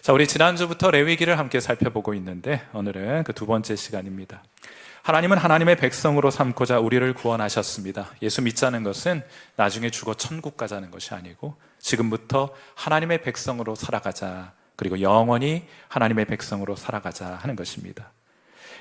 자, 우리 지난주부터 레위기를 함께 살펴보고 있는데 오늘은 그 두 번째 시간입니다. 하나님은 하나님의 백성으로 삼고자 우리를 구원하셨습니다. 예수 믿자는 것은 나중에 죽어 천국 가자는 것이 아니고 지금부터 하나님의 백성으로 살아가자, 그리고 영원히 하나님의 백성으로 살아가자 하는 것입니다.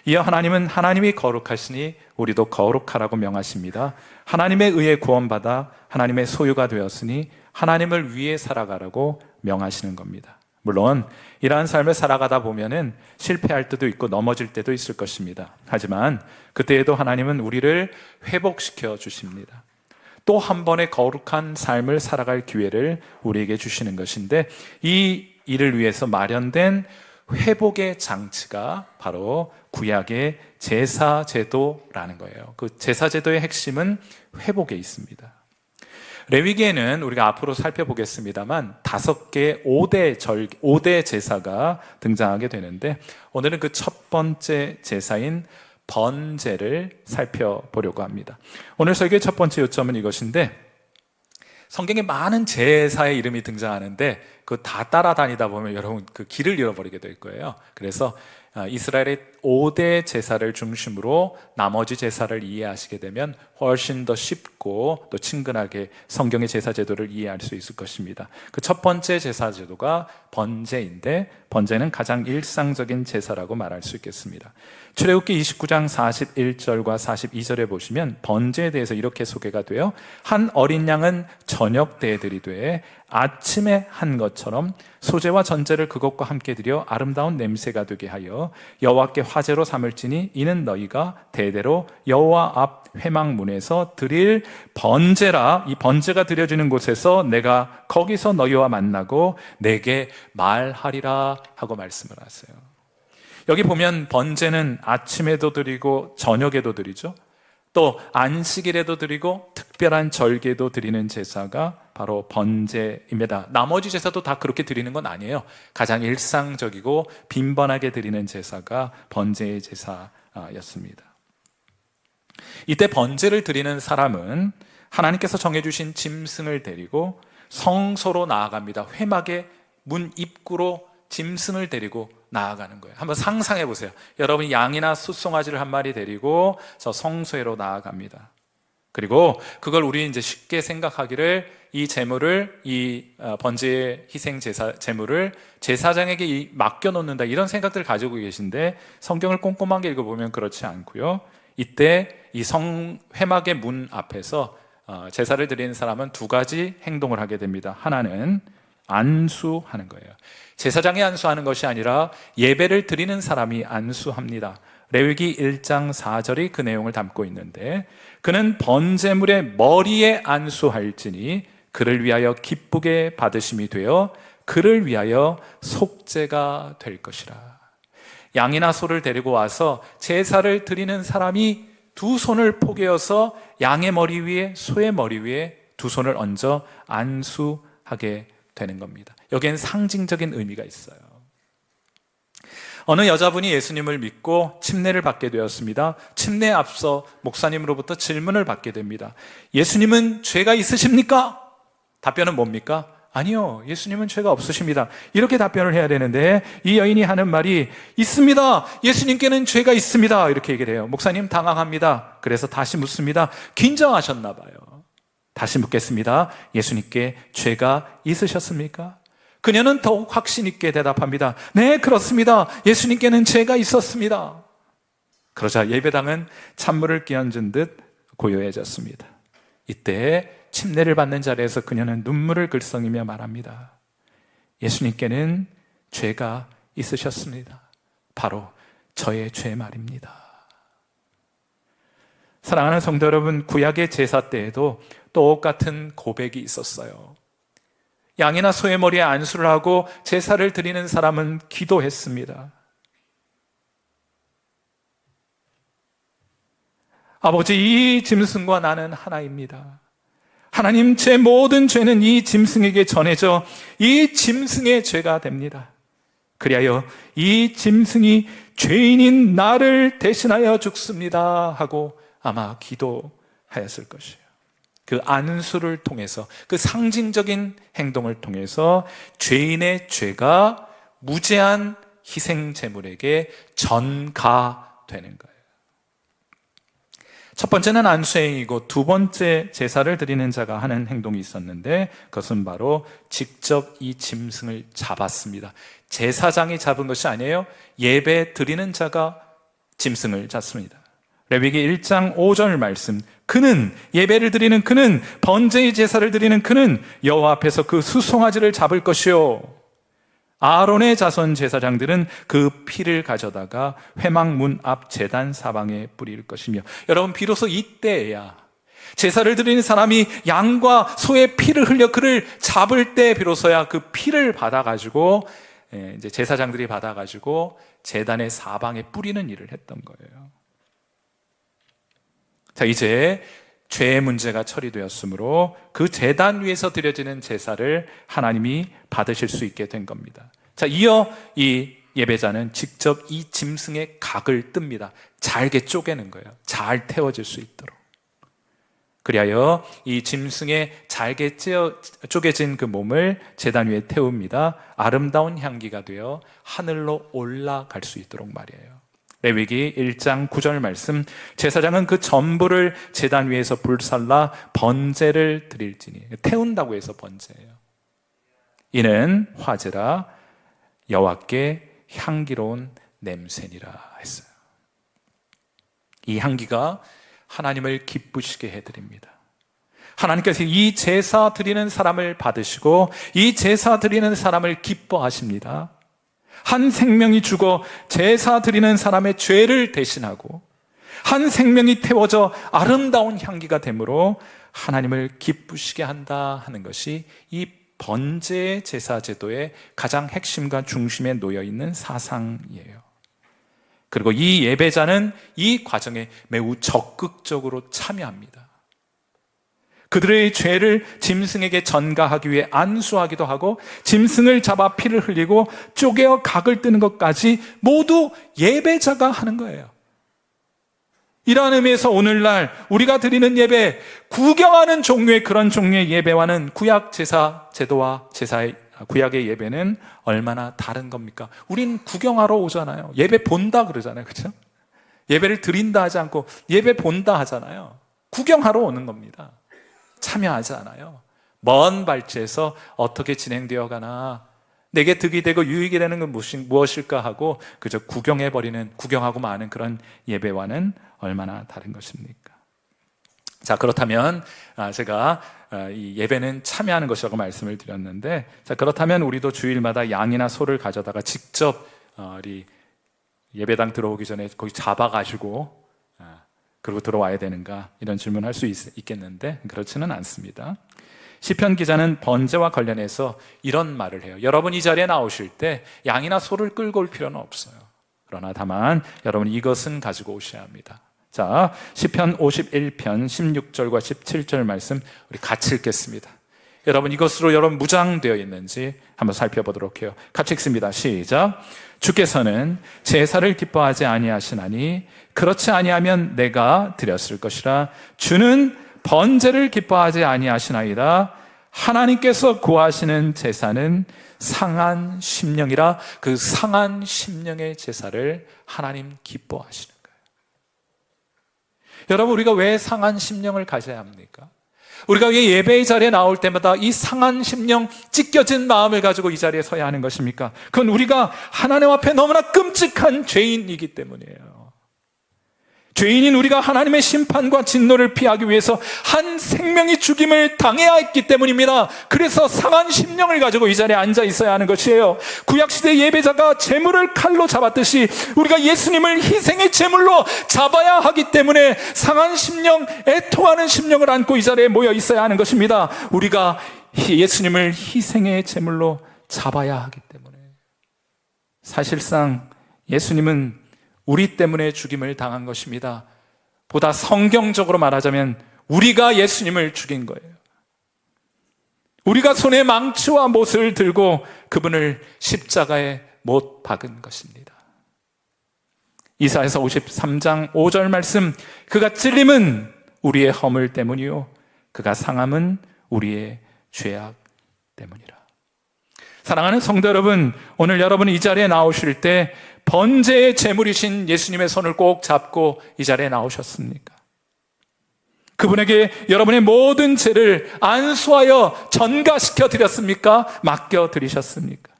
이어 하나님은 하나님이 거룩하시니 우리도 거룩하라고 명하십니다. 하나님에 의해 구원받아 하나님의 소유가 되었으니 하나님을 위해 살아가라고 명하시는 겁니다. 물론 이러한 삶을 살아가다 보면은 실패할 때도 있고 넘어질 때도 있을 것입니다. 하지만 그때에도 하나님은 우리를 회복시켜 주십니다. 또 한 번의 거룩한 삶을 살아갈 기회를 우리에게 주시는 것인데, 이 일을 위해서 마련된 회복의 장치가 바로 구약의 제사제도라는 거예요. 그 제사제도의 핵심은 회복에 있습니다. 레위기에는 우리가 앞으로 살펴보겠습니다만 5개의 5대 제사가 등장하게 되는데, 오늘은 그 첫 번째 제사인 번제를 살펴보려고 합니다. 오늘 설교의 첫 번째 요점은 이것인데, 성경에 많은 제사의 이름이 등장하는데 그거 다 따라다니다 보면 여러분 그 길을 잃어버리게 될 거예요. 그래서 이스라엘의 5대 제사를 중심으로 나머지 제사를 이해하시게 되면 훨씬 더 쉽고 또 친근하게 성경의 제사 제도를 이해할 수 있을 것입니다. 그 첫 번째 제사 제도가 번제인데, 번제는 가장 일상적인 제사라고 말할 수 있겠습니다. 출애굽기 29장 41절과 42절에 보시면 번제에 대해서 이렇게 소개가 돼요. 한 어린 양은 저녁 때에 드리되 아침에 한 것처럼 소제와 전제를 그것과 함께 드려 아름다운 냄새가 되게 하여 여호와께 화제로 삼을지니 이는 너희가 대대로 여호와 앞 회막문에서 드릴 번제라. 이 번제가 드려지는 곳에서 내가 거기서 너희와 만나고 내게 말하리라 하고 말씀을 하세요. 여기 보면 번제는 아침에도 드리고 저녁에도 드리죠. 또 안식일에도 드리고 특별한 절기에도 드리는 제사가 바로 번제입니다. 나머지 제사도 다 그렇게 드리는 건 아니에요. 가장 일상적이고 빈번하게 드리는 제사가 번제의 제사였습니다. 이때 번제를 드리는 사람은 하나님께서 정해주신 짐승을 데리고 성소로 나아갑니다. 회막의 문 입구로 짐승을 데리고 나아가는 거예요. 한번 상상해 보세요. 여러분이 양이나 숫송아지를 한 마리 데리고 저 성소로 나아갑니다. 그리고 그걸 우리 이제 쉽게 생각하기를 이 제물을, 이 번제의 희생 제사 제물을 제사장에게 맡겨놓는다, 이런 생각들을 가지고 계신데 성경을 꼼꼼하게 읽어보면 그렇지 않고요. 이때 이 회막의 문 앞에서 제사를 드리는 사람은 두 가지 행동을 하게 됩니다. 하나는 안수하는 거예요. 제사장이 안수하는 것이 아니라 예배를 드리는 사람이 안수합니다. 레위기 1장 4절이 그 내용을 담고 있는데, 그는 번제물의 머리에 안수할지니 그를 위하여 기쁘게 받으심이 되어 그를 위하여 속죄가 될 것이라. 양이나 소를 데리고 와서 제사를 드리는 사람이 두 손을 포개어서 양의 머리 위에 소의 머리 위에 두 손을 얹어 안수하게 되는 겁니다. 여기엔 상징적인 의미가 있어요. 어느 여자분이 예수님을 믿고 침례를 받게 되었습니다. 침례에 앞서 목사님으로부터 질문을 받게 됩니다. 예수님은 죄가 있으십니까? 답변은 뭡니까? 아니요, 예수님은 죄가 없으십니다. 이렇게 답변을 해야 되는데 이 여인이 하는 말이 있습니다. 예수님께는 죄가 있습니다. 이렇게 얘기를 해요. 목사님 당황합니다. 그래서 다시 묻습니다. 긴장하셨나 봐요. 다시 묻겠습니다. 예수님께 죄가 있으셨습니까? 그녀는 더욱 확신 있게 대답합니다. 네, 그렇습니다. 예수님께는 죄가 있었습니다. 그러자 예배당은 찬물을 끼얹은 듯 고요해졌습니다. 이때 침례를 받는 자리에서 그녀는 눈물을 글썽이며 말합니다. 예수님께는 죄가 있으셨습니다. 바로 저의 죄 말입니다. 사랑하는 성도 여러분, 구약의 제사 때에도 똑같은 고백이 있었어요. 양이나 소의 머리에 안수를 하고 제사를 드리는 사람은 기도했습니다. 아버지, 이 짐승과 나는 하나입니다. 하나님, 제 모든 죄는 이 짐승에게 전해져 이 짐승의 죄가 됩니다. 그리하여 이 짐승이 죄인인 나를 대신하여 죽습니다 하고 아마 기도하였을 것이에요. 그 안수를 통해서, 그 상징적인 행동을 통해서 죄인의 죄가 무제한 희생 제물에게 전가되는 거예요. 첫 번째는 안수행이고 두 번째 제사를 드리는 자가 하는 행동이 있었는데 그것은 바로 직접 이 짐승을 잡았습니다. 제사장이 잡은 것이 아니에요. 예배 드리는 자가 짐승을 잡습니다. 레위기 1장 5절 말씀, 그는 예배를 드리는 그는 번제의 제사를 드리는 그는 여호와 앞에서 그 수송아지를 잡을 것이요 아론의 자손 제사장들은 그 피를 가져다가 회막문 앞 제단 사방에 뿌릴 것이며. 여러분, 비로소 이때야 제사를 드리는 사람이 양과 소의 피를 흘려 그를 잡을 때 비로소야 그 피를 받아가지고 이제 제사장들이 받아가지고 제단의 사방에 뿌리는 일을 했던 거예요. 자, 이제 죄의 문제가 처리되었으므로 그 제단 위에서 드려지는 제사를 하나님이 받으실 수 있게 된 겁니다. 자, 이어 이 예배자는 직접 이 짐승의 각을 뜹니다. 잘게 쪼개는 거예요. 잘 태워질 수 있도록. 그리하여 이 짐승의 잘게 쪼개진 그 몸을 제단 위에 태웁니다. 아름다운 향기가 되어 하늘로 올라갈 수 있도록 말이에요. 레위기 1장 9절 말씀, 제사장은 그 전부를 제단 위에서 불살라 번제를 드릴지니. 태운다고 해서 번제예요. 이는 화제라 여호와께 향기로운 냄새니라 했어요. 이 향기가 하나님을 기쁘시게 해드립니다. 하나님께서 이 제사 드리는 사람을 받으시고 이 제사 드리는 사람을 기뻐하십니다. 한 생명이 죽어 제사 드리는 사람의 죄를 대신하고 한 생명이 태워져 아름다운 향기가 되므로 하나님을 기쁘시게 한다 하는 것이 이 번제 제사 제도의 가장 핵심과 중심에 놓여 있는 사상이에요. 그리고 이 예배자는 이 과정에 매우 적극적으로 참여합니다. 그들의 죄를 짐승에게 전가하기 위해 안수하기도 하고 짐승을 잡아 피를 흘리고 쪼개어 각을 뜨는 것까지 모두 예배자가 하는 거예요. 이러한 의미에서 오늘날 우리가 드리는 예배, 구경하는 종류의 그런 종류의 예배와는 구약 제사 제도와 구약의 예배는 얼마나 다른 겁니까? 우린 구경하러 오잖아요. 예배 본다 그러잖아요. 그렇죠? 예배를 드린다 하지 않고 예배 본다 하잖아요. 구경하러 오는 겁니다. 참여하지 않아요. 먼 발치에서 어떻게 진행되어 가나, 내게 득이 되고 유익이 되는 건 무엇일까 하고 그저 구경하고 마는 그런 예배와는 얼마나 다른 것입니까? 자, 그렇다면 제가 이 예배는 참여하는 것이라고 말씀을 드렸는데, 자, 그렇다면 우리도 주일마다 양이나 소를 가져다가 직접 우리 예배당 들어오기 전에 거기 잡아가지고 그리고 들어와야 되는가, 이런 질문을 할 수 있겠는데 그렇지는 않습니다. 시편 기자는 번제와 관련해서 이런 말을 해요. 여러분 이 자리에 나오실 때 양이나 소를 끌고 올 필요는 없어요. 그러나 다만 여러분 이것은 가지고 오셔야 합니다. 자, 시편 51편 16절과 17절 말씀 우리 같이 읽겠습니다. 여러분 이것으로 여러분 무장되어 있는지 한번 살펴보도록 해요. 같이 읽습니다. 시작. 주께서는 제사를 기뻐하지 아니하시나니 그렇지 아니하면 내가 드렸을 것이라. 주는 번제를 기뻐하지 아니하시나이다. 하나님께서 구하시는 제사는 상한 심령이라. 그 상한 심령의 제사를 하나님 기뻐하시는 거예요. 여러분, 우리가 왜 상한 심령을 가져야 합니까? 우리가 왜 예배의 자리에 나올 때마다 이 상한 심령, 찢겨진 마음을 가지고 이 자리에 서야 하는 것입니까? 그건 우리가 하나님 앞에 너무나 끔찍한 죄인이기 때문이에요. 죄인인 우리가 하나님의 심판과 진노를 피하기 위해서 한 생명이 죽임을 당해야 했기 때문입니다. 그래서 상한 심령을 가지고 이 자리에 앉아 있어야 하는 것이에요. 구약시대 예배자가 제물을 칼로 잡았듯이 우리가 예수님을 희생의 제물로 잡아야 하기 때문에 상한 심령, 애통하는 심령을 안고 이 자리에 모여 있어야 하는 것입니다. 우리가 예수님을 희생의 제물로 잡아야 하기 때문에. 사실상 예수님은 우리 때문에 죽임을 당한 것입니다. 보다 성경적으로 말하자면 우리가 예수님을 죽인 거예요. 우리가 손에 망치와 못을 들고 그분을 십자가에 못 박은 것입니다. 이사야서 53장 5절 말씀, 그가 찔림은 우리의 허물 때문이요 그가 상함은 우리의 죄악 때문이라. 사랑하는 성도 여러분, 오늘 여러분이 이 자리에 나오실 때 번제의 제물이신 예수님의 손을 꼭 잡고 이 자리에 나오셨습니까? 그분에게 여러분의 모든 죄를 안수하여 전가시켜 드렸습니까? 맡겨 드리셨습니까?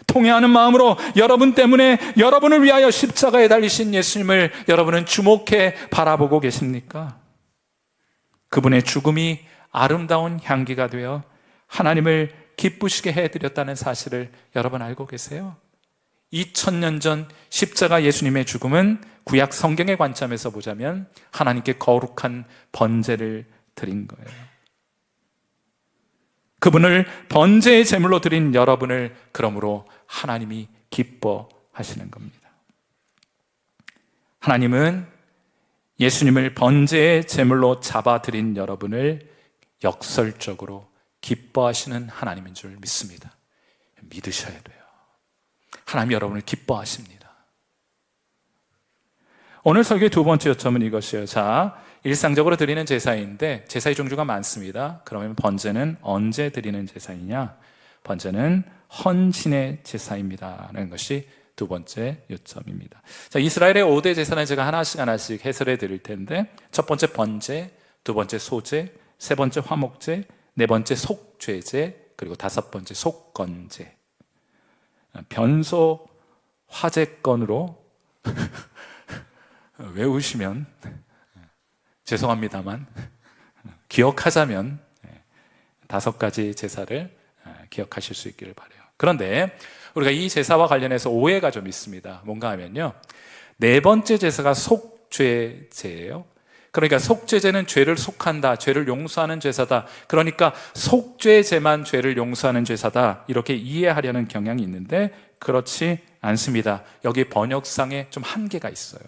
통회하는 마음으로 여러분 때문에 여러분을 위하여 십자가에 달리신 예수님을 여러분은 주목해 바라보고 계십니까? 그분의 죽음이 아름다운 향기가 되어 하나님을 기쁘시게 해드렸다는 사실을 여러분 알고 계세요? 2000년 전 십자가 예수님의 죽음은 구약 성경의 관점에서 보자면 하나님께 거룩한 번제를 드린 거예요. 그분을 번제의 제물로 드린 여러분을 그러므로 하나님이 기뻐하시는 겁니다. 하나님은 예수님을 번제의 제물로 잡아드린 여러분을 역설적으로 기뻐하시는 하나님인 줄 믿습니다. 믿으셔야 돼요. 하나님 여러분을 기뻐하십니다. 오늘 설교의 두 번째 요점은 이것이에요. 자, 일상적으로 드리는 제사인데 제사의 종류가 많습니다. 그러면 번제는 언제 드리는 제사이냐? 번제는 헌신의 제사입니다라는 것이 두 번째 요점입니다. 자, 이스라엘의 5대 제사는 제가 하나씩 해설해 드릴 텐데 첫 번째 번제, 두 번째 소제, 세 번째 화목제, 네 번째 속죄제, 그리고 다섯 번째 속건제. 변소 화제건으로 외우시면 죄송합니다만 기억하자면 다섯 가지 제사를 기억하실 수 있기를 바라요. 그런데 우리가 이 제사와 관련해서 오해가 좀 있습니다. 뭔가 하면요, 네 번째 제사가 속죄제예요. 그러니까 속죄제는 죄를 속한다, 죄를 용서하는 제사다. 그러니까 속죄제만 죄를 용서하는 제사다, 이렇게 이해하려는 경향이 있는데 그렇지 않습니다. 여기 번역상에 좀 한계가 있어요.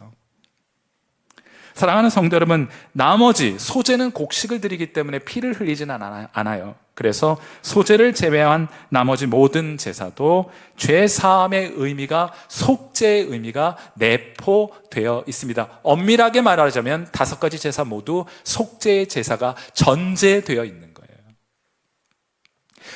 사랑하는 성도 여러분, 나머지 소제는 곡식을 드리기 때문에 피를 흘리지는 않아요. 그래서 소제를 제외한 나머지 모든 제사도 죄 사함의 의미가, 속죄의 의미가 내포되어 있습니다. 엄밀하게 말하자면 다섯 가지 제사 모두 속죄의 제사가 전제되어 있는 거예요.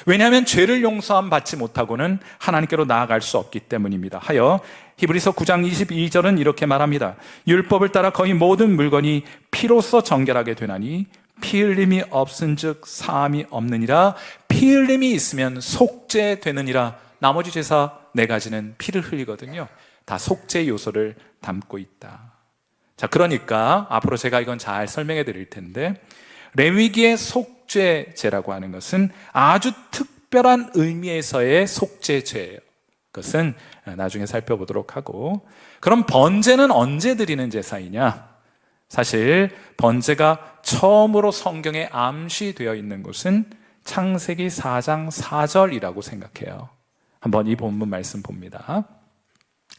왜냐하면 죄를 용서함 받지 못하고는 하나님께로 나아갈 수 없기 때문입니다. 하여 히브리서 9장 22절은 이렇게 말합니다. 율법을 따라 거의 모든 물건이 피로써 정결하게 되나니 피 흘림이 없은즉 사함이 없느니라. 피 흘림이 있으면 속죄되느니라. 나머지 제사 네 가지는 피를 흘리거든요. 다 속죄 요소를 담고 있다. 자, 그러니까 앞으로 제가 이건 잘 설명해 드릴 텐데 레위기의 속죄제라고 하는 것은 아주 특별한 의미에서의 속죄제예요. 그것은 나중에 살펴보도록 하고, 그럼 번제는 언제 드리는 제사이냐? 사실 번제가 처음으로 성경에 암시되어 있는 곳은 창세기 4장 4절이라고 생각해요. 한번 이 본문 말씀 봅니다.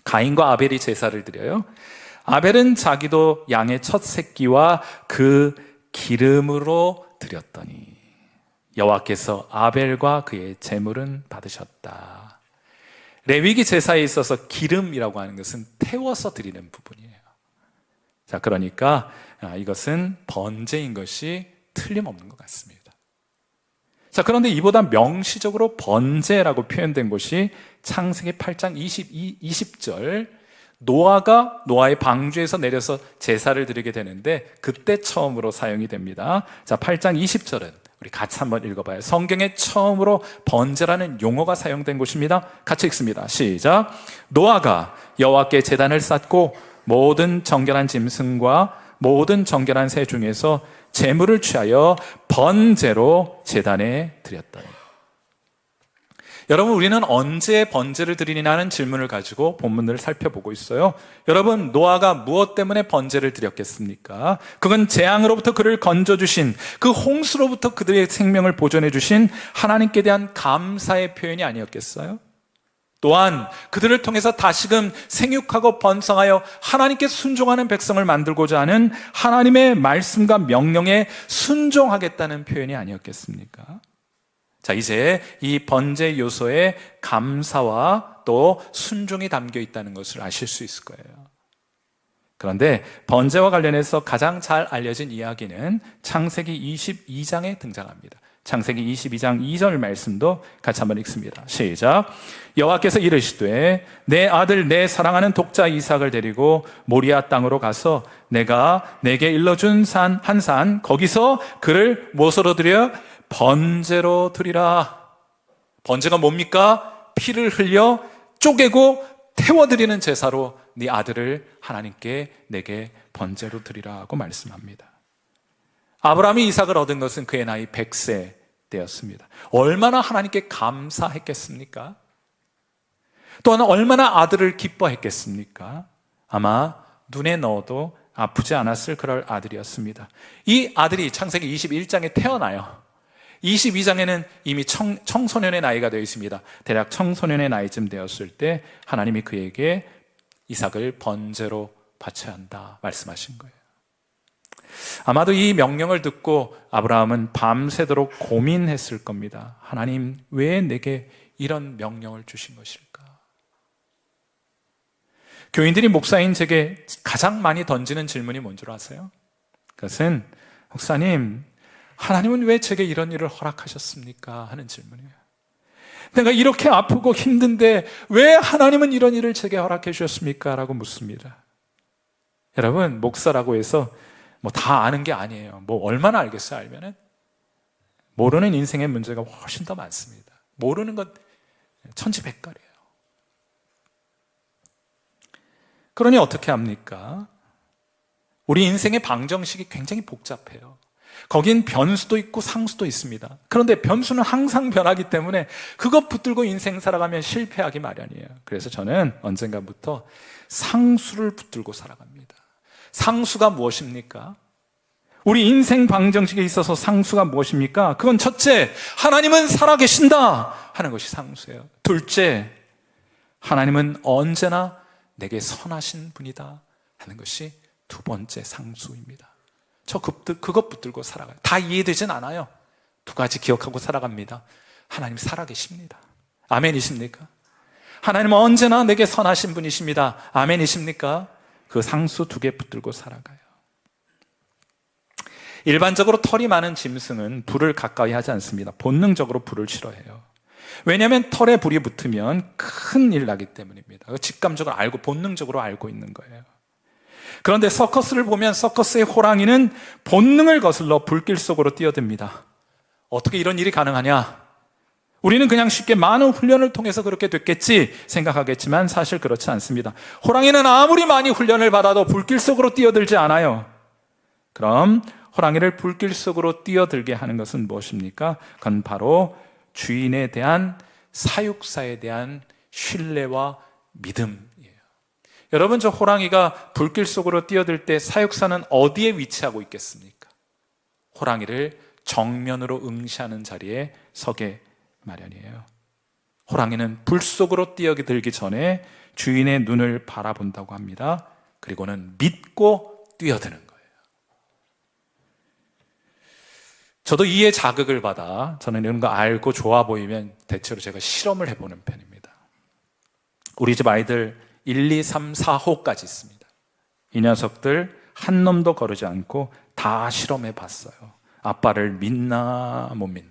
가인과 아벨이 제사를 드려요. 아벨은 자기도 양의 첫 새끼와 그 기름으로 드렸더니 여호와께서 아벨과 그의 제물은 받으셨다. 레위기 제사에 있어서 기름이라고 하는 것은 태워서 드리는 부분이에요. 자, 그러니까 이것은 번제인 것이 틀림없는 것 같습니다. 자, 그런데 이보다 명시적으로 번제라고 표현된 곳이 창세기 8장 20절, 노아가 노아의 방주에서 내려서 제사를 드리게 되는데 그때 처음으로 사용이 됩니다. 자, 8장 20절은 우리 같이 한번 읽어봐요. 성경에 처음으로 번제라는 용어가 사용된 곳입니다. 같이 읽습니다. 시작. 노아가 여호와께 제단을 쌓고 모든 정결한 짐승과 모든 정결한 새 중에서 제물을 취하여 번제로 제단에 드렸더니. 여러분, 우리는 언제 번제를 드리냐는 질문을 가지고 본문을 살펴보고 있어요. 여러분, 노아가 무엇 때문에 번제를 드렸겠습니까? 그건 재앙으로부터 그를 건져주신, 그 홍수로부터 그들의 생명을 보존해주신 하나님께 대한 감사의 표현이 아니었겠어요? 또한 그들을 통해서 다시금 생육하고 번성하여 하나님께 순종하는 백성을 만들고자 하는 하나님의 말씀과 명령에 순종하겠다는 표현이 아니었겠습니까? 자, 이제 이 번제 요소에 감사와 또 순종이 담겨 있다는 것을 아실 수 있을 거예요. 그런데 번제와 관련해서 가장 잘 알려진 이야기는 창세기 22장에 등장합니다. 창세기 22장 2절 말씀도 같이 한번 읽습니다. 시작. 여호와께서 이르시되 내 아들 내 사랑하는 독자 이삭을 데리고 모리아 땅으로 가서 내가 내게 일러준 한 산 거기서 그를 무엇으로 드려? 번제로 드리라. 번제가 뭡니까? 피를 흘려 쪼개고 태워드리는 제사로 네 아들을 하나님께 내게 번제로 드리라고 말씀합니다. 아브라함이 이삭을 얻은 것은 그의 나이 100세 때였습니다. 얼마나 하나님께 감사했겠습니까? 또한 얼마나 아들을 기뻐했겠습니까? 아마 눈에 넣어도 아프지 않았을 그럴 아들이었습니다. 이 아들이 창세기 21장에 태어나요. 22장에는 이미 청소년의 나이가 되어 있습니다. 대략 청소년의 나이쯤 되었을 때 하나님이 그에게 이삭을 번제로 바쳐야 한다 말씀하신 거예요. 아마도 이 명령을 듣고 아브라함은 밤새도록 고민했을 겁니다. 하나님, 왜 내게 이런 명령을 주신 것일까? 교인들이 목사인 제게 가장 많이 던지는 질문이 뭔 줄 아세요? 그것은 목사님, 하나님은 왜 제게 이런 일을 허락하셨습니까? 하는 질문이에요. 내가 이렇게 아프고 힘든데 왜 하나님은 이런 일을 제게 허락해 주셨습니까? 라고 묻습니다. 여러분, 목사라고 해서 뭐 다 아는 게 아니에요. 뭐 얼마나 알겠어요? 알면은 모르는 인생의 문제가 훨씬 더 많습니다. 모르는 것 천지백갈이에요. 그러니 어떻게 합니까? 우리 인생의 방정식이 굉장히 복잡해요. 거긴 변수도 있고 상수도 있습니다. 그런데 변수는 항상 변하기 때문에 그것 붙들고 인생 살아가면 실패하기 마련이에요. 그래서 저는 언젠가부터 상수를 붙들고 살아갑니다. 상수가 무엇입니까? 우리 인생 방정식에 있어서 상수가 무엇입니까? 그건 첫째, 하나님은 살아계신다 하는 것이 상수예요. 둘째, 하나님은 언제나 내게 선하신 분이다 하는 것이 두 번째 상수입니다. 저 그것 붙들고 살아가요. 다 이해되진 않아요. 두 가지 기억하고 살아갑니다. 하나님 살아계십니다. 아멘이십니까? 하나님은 언제나 내게 선하신 분이십니다. 아멘이십니까? 그 상수 두 개 붙들고 살아가요. 일반적으로 털이 많은 짐승은 불을 가까이 하지 않습니다. 본능적으로 불을 싫어해요. 왜냐하면 털에 불이 붙으면 큰일 나기 때문입니다. 직감적으로 알고 본능적으로 알고 있는 거예요. 그런데 서커스를 보면 서커스의 호랑이는 본능을 거슬러 불길 속으로 뛰어듭니다. 어떻게 이런 일이 가능하냐? 우리는 그냥 쉽게 많은 훈련을 통해서 그렇게 됐겠지 생각하겠지만 사실 그렇지 않습니다. 호랑이는 아무리 많이 훈련을 받아도 불길 속으로 뛰어들지 않아요. 그럼 호랑이를 불길 속으로 뛰어들게 하는 것은 무엇입니까? 그건 바로 주인에 대한 사육사에 대한 신뢰와 믿음이에요. 여러분, 저 호랑이가 불길 속으로 뛰어들 때 사육사는 어디에 위치하고 있겠습니까? 호랑이를 정면으로 응시하는 자리에 서게 마련이에요. 호랑이는 불 속으로 뛰어들기 전에 주인의 눈을 바라본다고 합니다. 그리고는 믿고 뛰어드는 거예요. 저도 이에 자극을 받아 저는 이런 거 알고 좋아 보이면 대체로 제가 실험을 해보는 편입니다. 우리 집 아이들 1, 2, 3, 4호까지 있습니다. 이 녀석들 한 놈도 거르지 않고 다 실험해 봤어요. 아빠를 믿나 못 믿나.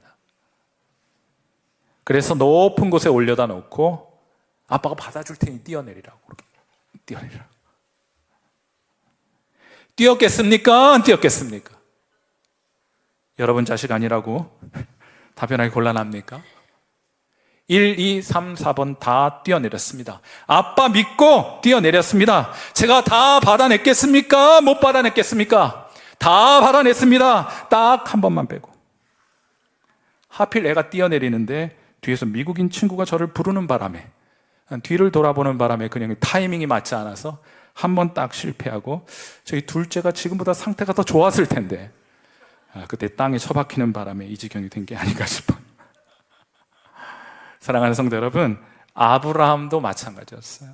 그래서 높은 곳에 올려다 놓고 아빠가 받아줄 테니 뛰어내리라고. 그렇게 뛰어내리라고. 뛰었겠습니까? 안 뛰었겠습니까? 여러분 자식 아니라고 답변하기 곤란합니까? 1, 2, 3, 4번 다 뛰어내렸습니다. 아빠 믿고 뛰어내렸습니다. 제가 다 받아냈겠습니까? 못 받아냈겠습니까? 다 받아냈습니다. 딱 한 번만 빼고. 하필 애가 뛰어내리는데 뒤에서 미국인 친구가 저를 부르는 바람에, 뒤를 돌아보는 바람에 그냥 타이밍이 맞지 않아서 한 번 딱 실패하고, 저희 둘째가 지금보다 상태가 더 좋았을 텐데 그때 땅에 처박히는 바람에 이 지경이 된 게 아닌가 싶어요. 사랑하는 성도 여러분, 아브라함도 마찬가지였어요.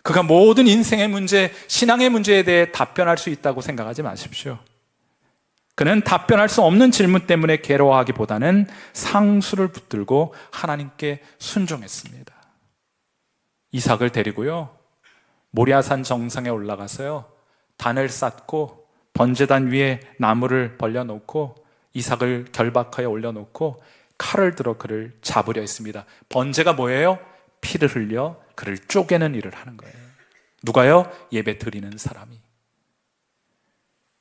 그가 모든 인생의 문제, 신앙의 문제에 대해 답변할 수 있다고 생각하지 마십시오. 그는 답변할 수 없는 질문 때문에 괴로워하기보다는 상수를 붙들고 하나님께 순종했습니다. 이삭을 데리고요, 모리아산 정상에 올라가서요, 단을 쌓고 번제단 위에 나무를 벌려놓고 이삭을 결박하여 올려놓고 칼을 들어 그를 잡으려 했습니다. 번제가 뭐예요? 피를 흘려 그를 쪼개는 일을 하는 거예요. 누가요? 예배 드리는 사람이.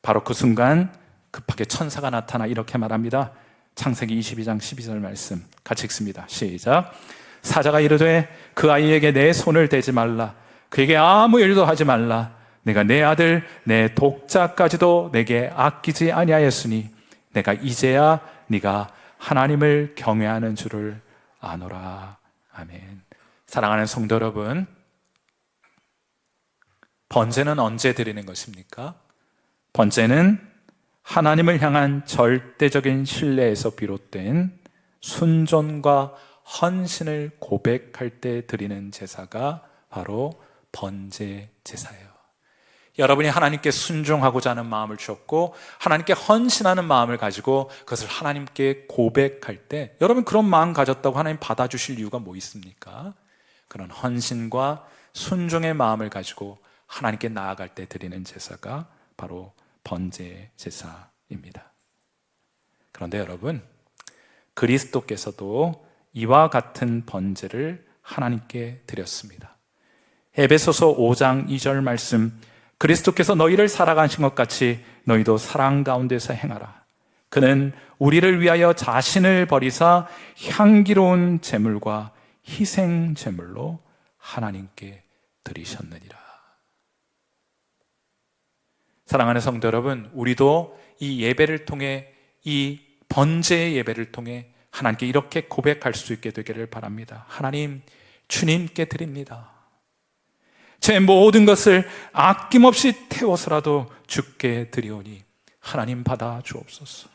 바로 그 순간 급하게 천사가 나타나 이렇게 말합니다. 창세기 22장 12절 말씀 같이 읽습니다. 시작. 사자가 이르되 그 아이에게 내 손을 대지 말라. 그에게 아무 일도 하지 말라. 내가 내 아들 내 독자까지도 내게 아끼지 아니하였으니 내가 이제야 네가 하나님을 경외하는 줄을 아노라. 아멘. 사랑하는 성도 여러분, 번제는 언제 드리는 것입니까? 번제는 하나님을 향한 절대적인 신뢰에서 비롯된 순종과 헌신을 고백할 때 드리는 제사가 바로 번제 제사예요. 여러분이 하나님께 순종하고자 하는 마음을 주었고 하나님께 헌신하는 마음을 가지고 그것을 하나님께 고백할 때, 여러분 그런 마음 가졌다고 하나님 받아주실 이유가 뭐 있습니까? 그런 헌신과 순종의 마음을 가지고 하나님께 나아갈 때 드리는 제사가 바로 번제 제사입니다. 그런데 여러분, 그리스도께서도 이와 같은 번제를 하나님께 드렸습니다. 에베소서 5장 2절 말씀, 그리스도께서 너희를 사랑하신 것 같이 너희도 사랑 가운데서 행하라. 그는 우리를 위하여 자신을 버리사 향기로운 제물과 희생 제물로 하나님께 드리셨느니라. 사랑하는 성도 여러분, 우리도 이 예배를 통해, 이 번제의 예배를 통해 하나님께 이렇게 고백할 수 있게 되기를 바랍니다. 하나님, 주님께 드립니다. 제 모든 것을 아낌없이 태워서라도 주께 드리오니 하나님 받아 주옵소서.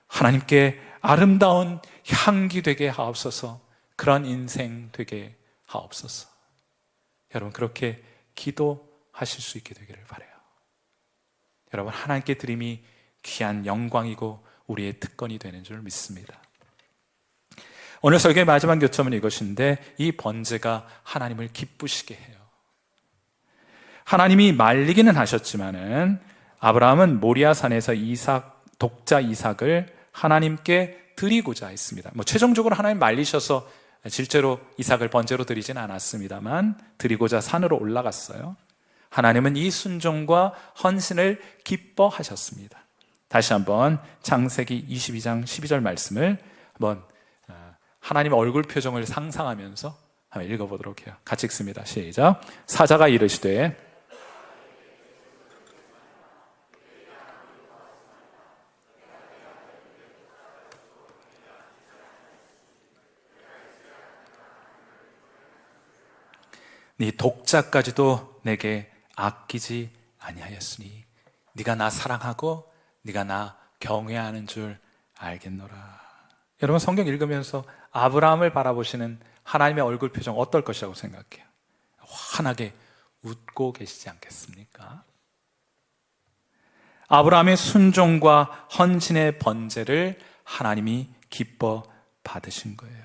하나님께 아름다운 향기 되게 하옵소서. 그런 인생 되게 하옵소서. 여러분, 그렇게 기도하실 수 있게 되기를 바라요. 여러분, 하나님께 드림이 귀한 영광이고 우리의 특권이 되는 줄 믿습니다. 오늘 설교의 마지막 요점은 이것인데, 이 번제가 하나님을 기쁘시게 해요. 하나님이 말리기는 하셨지만은 아브라함은 모리아산에서 독자 이삭을 하나님께 드리고자 했습니다. 최종적으로 하나님 말리셔서 실제로 이삭을 번제로 드리진 않았습니다만 드리고자 산으로 올라갔어요. 하나님은 이 순종과 헌신을 기뻐하셨습니다. 다시 한번 창세기 22장 12절 말씀을 한번 하나님의 얼굴 표정을 상상하면서 한번 읽어보도록 해요. 같이 읽습니다. 시작. 사자가 이르시되 네 독자까지도 내게 아끼지 아니하였으니 네가 나 사랑하고 네가 나 경외하는 줄 알겠노라. 여러분, 성경 읽으면서 아브라함을 바라보시는 하나님의 얼굴 표정 어떨 것이라고 생각해요? 환하게 웃고 계시지 않겠습니까? 아브라함의 순종과 헌신의 번제를 하나님이 기뻐 받으신 거예요.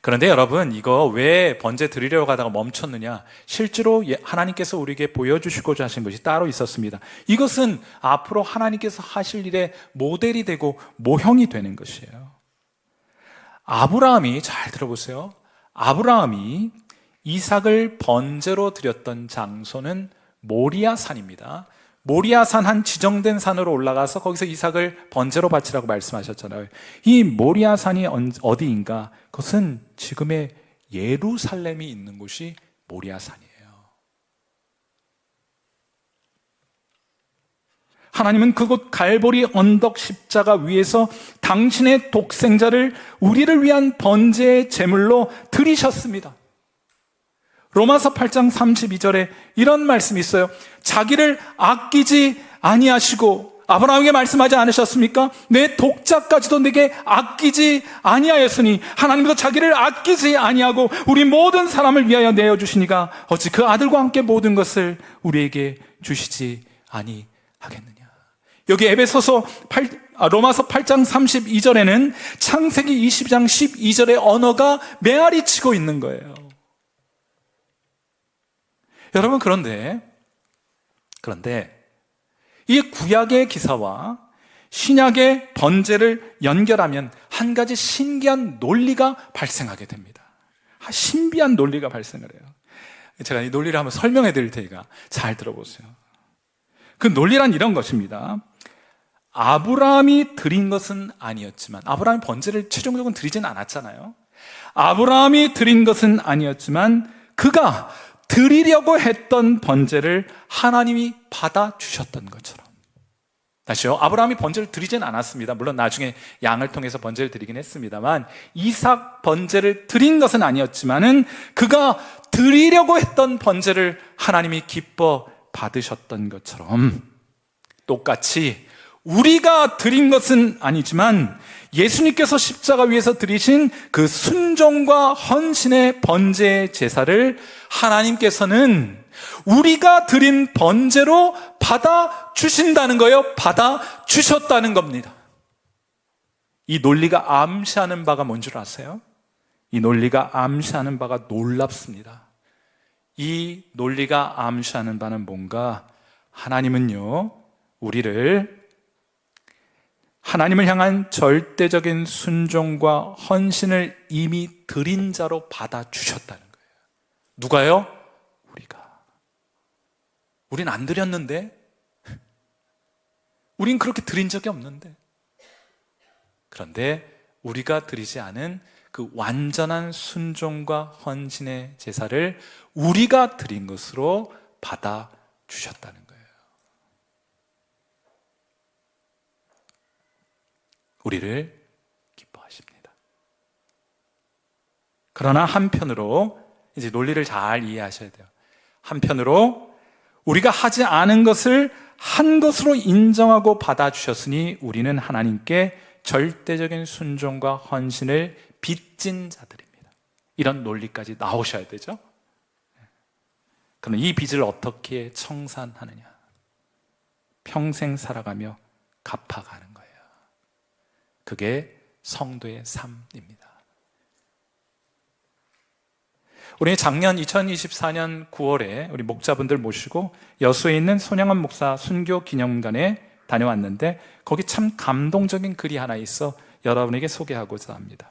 그런데 여러분, 이거 왜 번제 드리려고 하다가 멈췄느냐? 실제로 하나님께서 우리에게 보여주시고자 하신 것이 따로 있었습니다. 이것은 앞으로 하나님께서 하실 일의 모델이 되고 모형이 되는 것이에요. 아브라함이, 잘 들어보세요. 아브라함이 이삭을 번제로 드렸던 장소는 모리아산입니다. 모리아산 한 지정된 산으로 올라가서 거기서 이삭을 번제로 바치라고 말씀하셨잖아요. 이 모리아산이 어디인가? 그것은 지금의 예루살렘이 있는 곳이 모리아산이에요. 하나님은 그곳 갈보리 언덕 십자가 위에서 당신의 독생자를 우리를 위한 번제의 제물로 드리셨습니다. 로마서 8장 32절에 이런 말씀이 있어요. 자기를 아끼지 아니하시고, 아브라함에게 말씀하지 않으셨습니까? 내 독자까지도 내게 아끼지 아니하였으니, 하나님도 자기를 아끼지 아니하고 우리 모든 사람을 위하여 내어주시니가 어찌 그 아들과 함께 모든 것을 우리에게 주시지 아니하겠느냐. 여기 로마서 8장 32절에는 창세기 22장 12절의 언어가 메아리 치고 있는 거예요. 여러분, 그런데 이 구약의 기사와 신약의 번제를 연결하면 한 가지 신기한 논리가 발생하게 됩니다. 신비한 논리가 발생을 해요. 제가 이 논리를 한번 설명해 드릴 테니까 잘 들어보세요. 그 논리란 이런 것입니다. 아브라함이 드린 것은 아니었지만, 아브라함이 번제를 최종적으로 드리진 않았잖아요. 아브라함이 드린 것은 아니었지만 그가 드리려고 했던 번제를 하나님이 받아주셨던 것처럼. 다시요, 아브라함이 번제를 드리진 않았습니다. 물론 나중에 양을 통해서 번제를 드리긴 했습니다만, 이삭 번제를 드린 것은 아니었지만은 그가 드리려고 했던 번제를 하나님이 기뻐 받으셨던 것처럼, 똑같이 우리가 드린 것은 아니지만 예수님께서 십자가 위에서 드리신 그 순종과 헌신의 번제 제사를 하나님께서는 우리가 드린 번제로 받아 주신다는 거예요. 받아 주셨다는 겁니다. 이 논리가 암시하는 바가 뭔 줄 아세요? 이 논리가 암시하는 바가 놀랍습니다. 이 논리가 암시하는 바는 뭔가, 하나님은요, 하나님을 향한 절대적인 순종과 헌신을 이미 드린 자로 받아주셨다는 거예요. 누가요? 우리가. 우린 안 드렸는데, 우린 그렇게 드린 적이 없는데. 그런데 우리가 드리지 않은 그 완전한 순종과 헌신의 제사를 우리가 드린 것으로 받아주셨다는 거예요. 우리를 기뻐하십니다. 그러나 한편으로, 이제 논리를 잘 이해하셔야 돼요. 한편으로 우리가 하지 않은 것을 한 것으로 인정하고 받아주셨으니 우리는 하나님께 절대적인 순종과 헌신을 빚진 자들입니다. 이런 논리까지 나오셔야 되죠. 그럼 이 빚을 어떻게 청산하느냐? 평생 살아가며 갚아가는 거예요. 그게 성도의 삶입니다. 우리 작년 2024년 9월에 우리 목자분들 모시고 여수에 있는 손양원 목사 순교 기념관에 다녀왔는데, 거기 참 감동적인 글이 하나 있어 여러분에게 소개하고자 합니다.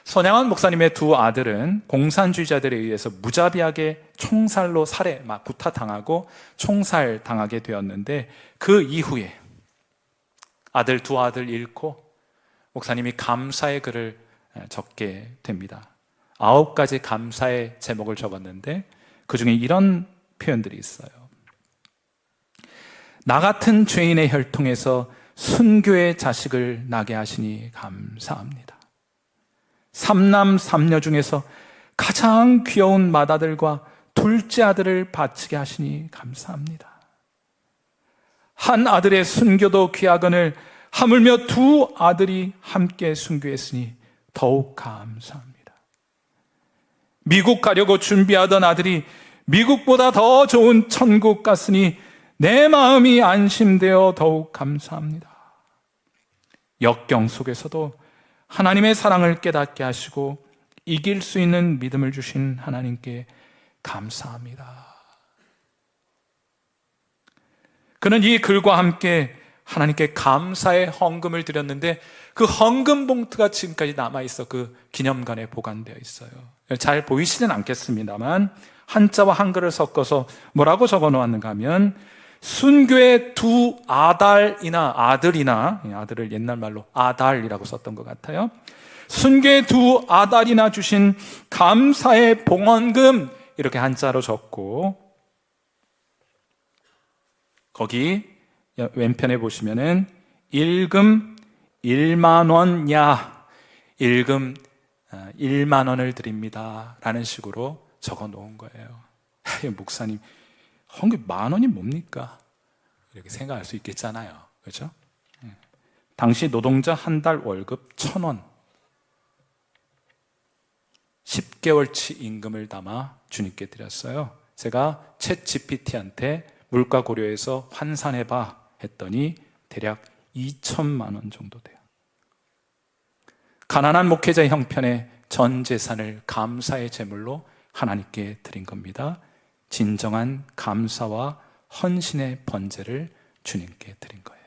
손양원 목사님의 두 아들은 공산주의자들에 의해서 무자비하게 총살로 구타당하고 총살당하게 되었는데, 그 이후에 두 아들 잃고 목사님이 감사의 글을 적게 됩니다. 9가지 감사의 제목을 적었는데 그 중에 이런 표현들이 있어요. 나 같은 죄인의 혈통에서 순교의 자식을 나게 하시니 감사합니다. 3남 3녀 중에서 가장 귀여운 맏아들과 둘째 아들을 바치게 하시니 감사합니다. 한 아들의 순교도 귀하거늘 하물며 두 아들이 함께 순교했으니 더욱 감사합니다. 미국 가려고 준비하던 아들이 미국보다 더 좋은 천국 갔으니 내 마음이 안심되어 더욱 감사합니다. 역경 속에서도 하나님의 사랑을 깨닫게 하시고 이길 수 있는 믿음을 주신 하나님께 감사합니다. 그는 이 글과 함께 하나님께 감사의 헌금을 드렸는데, 그 헌금 봉투가 지금까지 남아있어 그 기념관에 보관되어 있어요. 잘 보이시진 않겠습니다만 한자와 한글을 섞어서 뭐라고 적어 놓았는가 하면, 순교의 두 아들을 옛날 말로 아달이라고 썼던 것 같아요. 순교의 두 아달이나 주신 감사의 봉헌금, 이렇게 한자로 적고, 거기 왼편에 보시면은 일금 1만 원야, 일금 1만 원을 드립니다 라는 식으로 적어 놓은 거예요. 목사님, 헌금 10,000원이 뭡니까? 이렇게 생각할 수 있겠잖아요. 그렇죠? 당시 노동자 한 달 월급 1,000원, 10개월치 임금을 담아 주님께 드렸어요. 제가 챗 GPT한테 물가 고려해서 환산해봐 했더니 대략 2,000만 원 정도 돼요. 가난한 목회자의 형편에 전 재산을 감사의 제물로 하나님께 드린 겁니다. 진정한 감사와 헌신의 번제를 주님께 드린 거예요.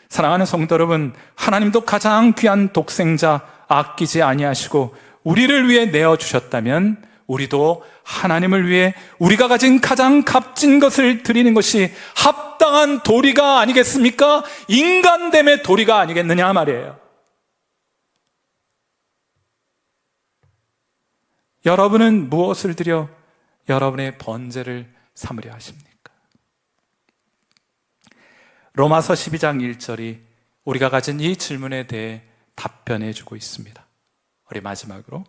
사랑하는 성도 여러분, 하나님도 가장 귀한 독생자 아끼지 아니하시고 우리를 위해 내어주셨다면 우리도 하나님을 위해 우리가 가진 가장 값진 것을 드리는 것이 합당한 도리가 아니겠습니까? 인간됨의 도리가 아니겠느냐 말이에요. 여러분은 무엇을 드려 여러분의 번제를 삼으려 하십니까? 로마서 12장 1절이 우리가 가진 이 질문에 대해 답변해 주고 있습니다. 우리 마지막으로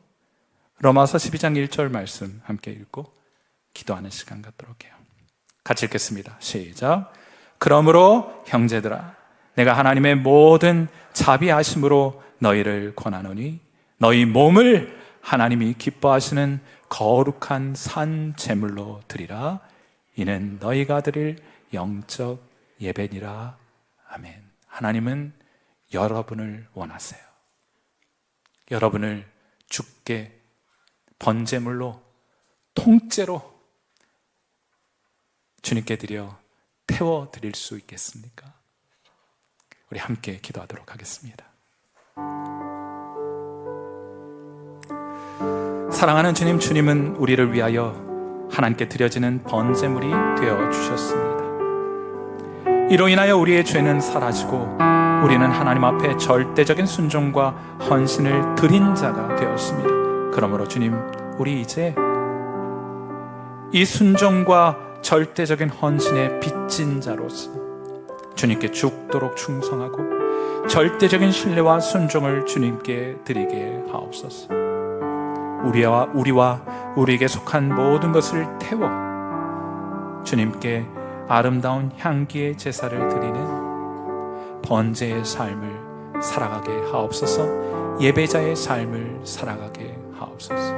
로마서 12장 1절 말씀 함께 읽고 기도하는 시간 갖도록 해요. 같이 읽겠습니다. 시작. 그러므로 형제들아, 내가 하나님의 모든 자비하심으로 너희를 권하노니 너희 몸을 하나님이 기뻐하시는 거룩한 산 제물로 드리라. 이는 너희가 드릴 영적 예배니라. 아멘. 하나님은 여러분을 원하세요. 여러분을 주께 번제물로 통째로 주님께 드려 태워 드릴 수 있겠습니까? 우리 함께 기도하도록 하겠습니다. 사랑하는 주님, 주님은 우리를 위하여 하나님께 드려지는 번제물이 되어 주셨습니다. 이로 인하여 우리의 죄는 사라지고 우리는 하나님 앞에 절대적인 순종과 헌신을 드린 자가 되었습니다. 그러므로 주님, 우리 이제 이 순종과 절대적인 헌신에 빚진 자로서 주님께 죽도록 충성하고 절대적인 신뢰와 순종을 주님께 드리게 하옵소서. 우리와 우리에게 속한 모든 것을 태워 주님께 아름다운 향기의 제사를 드리는 번제의 삶을 살아가게 하옵소서. 예배자의 삶을 살아가게 하옵소서.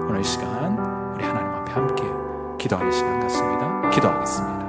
오늘 시간 우리 하나님 앞에 함께 기도하는 시간 같습니다. 기도하겠습니다.